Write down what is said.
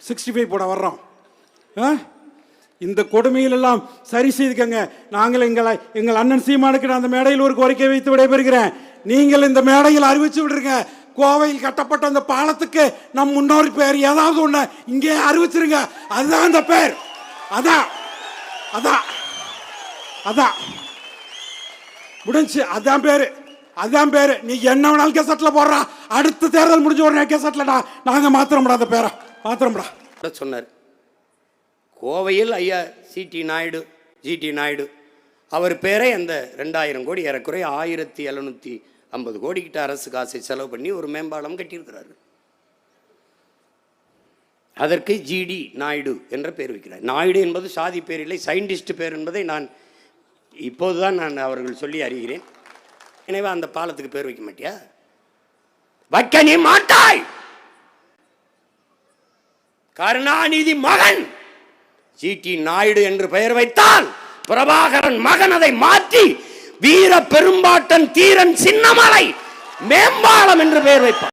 65 போட வர்றோம். இந்த கொடுமையிலெல்லாம் சரி செய்துக்கங்க. நாங்கள் எங்கள் அண்ணன் சீமானுக்கு நான் அந்த மேடையில் ஒரு கோரிக்கை வைத்து விடைபெறுகிறேன். நீங்கள் இந்த மேடையில் அறிவிச்சு விடுங்க, கோவையில் கட்டப்பட்ட அந்த பாலத்துக்கு நம் முன்னோர் பேர் ஏதாவது ஒண்ணு இங்கே அறிவிச்சிருங்க. அதுதான் அந்த பேர். அதான் அதான் அதான் முடிஞ்சு. அதான் பேரு, அதான் பேரு. நீ என்ன வேணாலும் கேசட்ல போடுறா. அடுத்த தேர்தல் முடிஞ்ச உடனே கேசட்லடா நாங்க மாத்திரம்டா அந்த பேரை மாத்திரம்டா சொன்னார். கோவையில் ஐயா ஜிடி நாயுடு அவர் பேரை அந்த 2000 கோடி ஏறக்குறைய 1750 கோடி கிட்ட அரசு காசை செலவு பண்ணி ஒரு மேம்பாலம் கட்டியிருக்கிறாரு. அதற்கு ஜிடி நாயுடு என்ற பெயர் வைக்கிறார். நாயுடு என்பது சாதி பேர் இல்லை, சயின்டிஸ்ட் பேர் என்பதை நான் இப்போதுதான் அவர்கள் சொல்லி அறிகிறேன். எனவே அந்த பாலத்துக்கு பேர் வைக்க மாட்டியா? வைக்க நீ மாட்டாய். கருணாநிதி மகன் ஜிடி நாயுடு என்று பெயர் வைத்தால் பிரபாகரன் மகன் அதை மாற்றி வீர பெரும்பாட்டன் தீரன் சின்னமலை மேம்பாலம் என்று பெயர் வைப்பார்.